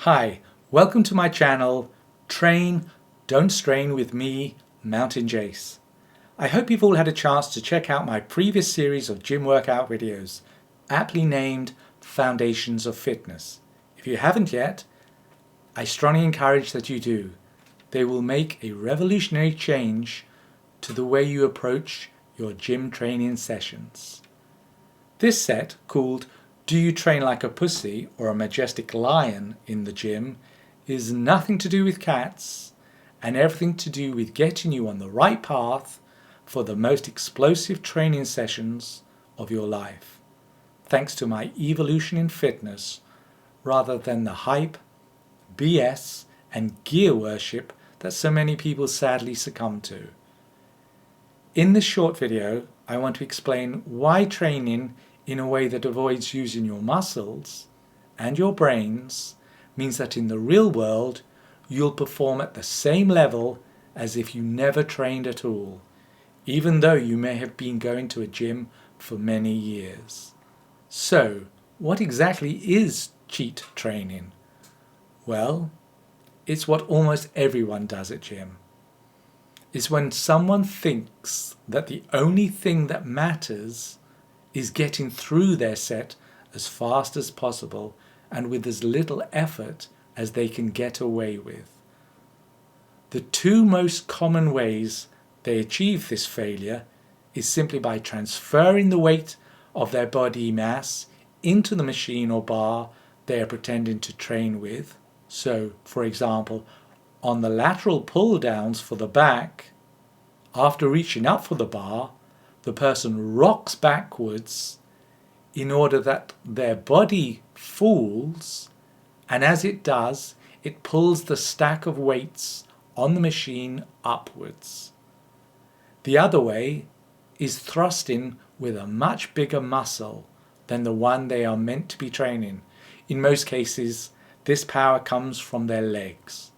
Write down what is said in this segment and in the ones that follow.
Hi, welcome to my channel, Train, Don't Strain with me, Mountain Jace. I hope you've all had a chance to check out my previous series of gym workout videos, aptly named Foundations of Fitness. If you haven't yet, I strongly encourage that you do. They will make a revolutionary change to the way you approach your gym training sessions. This set, called Do You Train Like a Pussy or a Majestic Lion in the Gym, is nothing to do with cats and everything to do with getting you on the right path for the most explosive training sessions of your life, thanks to my evolution in fitness rather than the hype, BS and gear worship that so many people sadly succumb to. In this short video, I want to explain why training in a way that avoids using your muscles and your brains means that in the real world you'll perform at the same level as if you never trained at all, even though you may have been going to a gym for many years. So, what exactly is cheat training? Well, it's what almost everyone does at gym. It's when someone thinks that the only thing that matters is getting through their set as fast as possible and with as little effort as they can get away with. The two most common ways they achieve this failure is simply by transferring the weight of their body mass into the machine or bar they are pretending to train with. So, for example, on the lateral pull downs for the back, after reaching up for the bar, the person rocks backwards in order that their body falls, and as it does, it pulls the stack of weights on the machine upwards. The other way is thrusting with a much bigger muscle than the one they are meant to be training. In most cases, this power comes from their legs.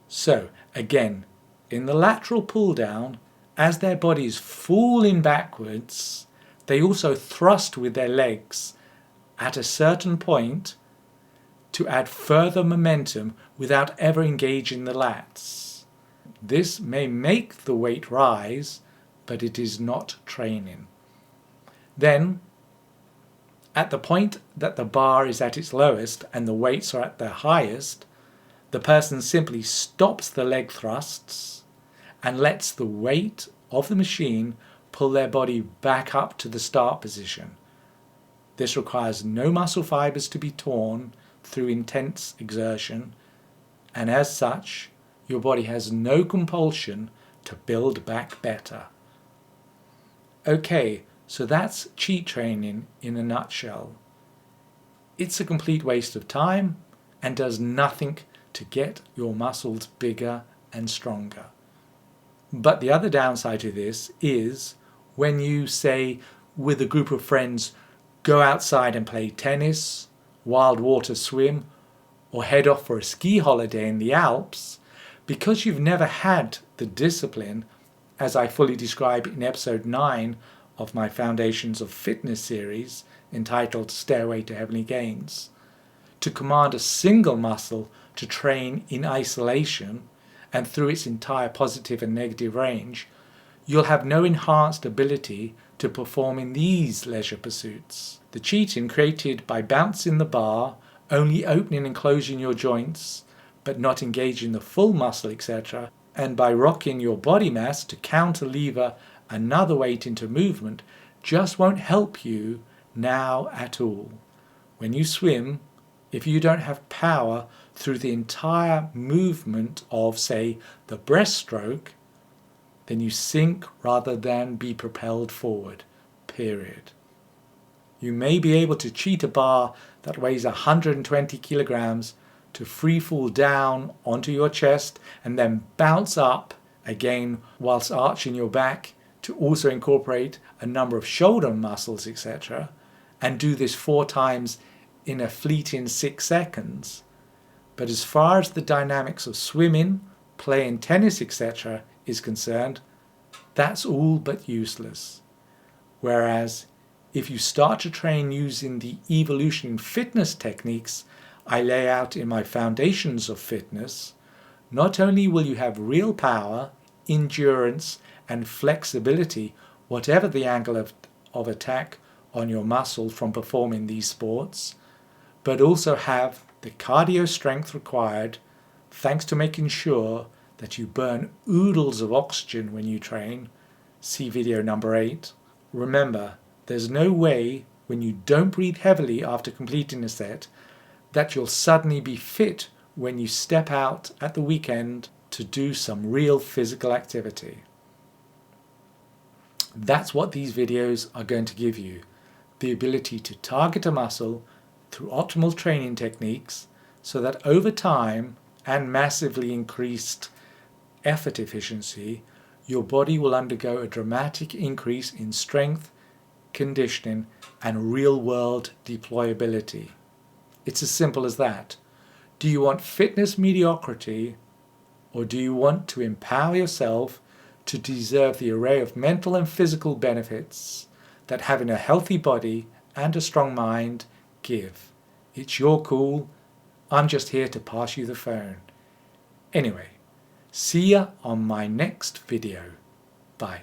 So, again, in the lateral pull down, as their body is falling backwards, they also thrust with their legs at a certain point to add further momentum without ever engaging the lats. This may make the weight rise, but it is not training. Then, at the point that the bar is at its lowest and the weights are at their highest, the person simply stops the leg thrusts and lets the weight of the machine pull their body back up to the start position. This requires no muscle fibers to be torn through intense exertion, and as such, your body has no compulsion to build back better. Okay, so that's cheat training in a nutshell. It's a complete waste of time and does nothing to get your muscles bigger and stronger. But the other downside to this is when you, say, with a group of friends, go outside and play tennis, wild water swim, or head off for a ski holiday in the Alps, because you've never had the discipline, as I fully describe in episode 9 of my Foundations of Fitness series, entitled Stairway to Heavenly Gains, to command a single muscle to train in isolation and through its entire positive and negative range, you'll have no enhanced ability to perform in these leisure pursuits. The cheating created by bouncing the bar, only opening and closing your joints, but not engaging the full muscle, etc., and by rocking your body mass to counter-lever another weight into movement, just won't help you now at all. When you swim, if you don't have power through the entire movement of, say, the breaststroke, then you sink rather than be propelled forward, period. You may be able to cheat a bar that weighs 120 kilograms to free fall down onto your chest and then bounce up again whilst arching your back to also incorporate a number of shoulder muscles, etc., and do this 4 times in a fleeting 6 seconds. But as far as the dynamics of swimming, playing tennis, etc. is concerned, that's all but useless. Whereas if you start to train using the evolution in fitness techniques I lay out in my Foundations of Fitness, not only will you have real power, endurance and flexibility, whatever the angle of attack on your muscle from performing these sports, but also have the cardio strength required thanks to making sure that you burn oodles of oxygen when you train. See video number 8. Remember, there's no way when you don't breathe heavily after completing a set that you'll suddenly be fit when you step out at the weekend to do some real physical activity. That's what these videos are going to give you, the ability to target a muscle through optimal training techniques so that over time and massively increased effort efficiency, your body will undergo a dramatic increase in strength, conditioning and real-world deployability. It's as simple as that. Do you want fitness mediocrity, or do you want to empower yourself to deserve the array of mental and physical benefits that having a healthy body and a strong mind give? It's your call. I'm just here to pass you the phone. Anyway, see ya on my next video. Bye.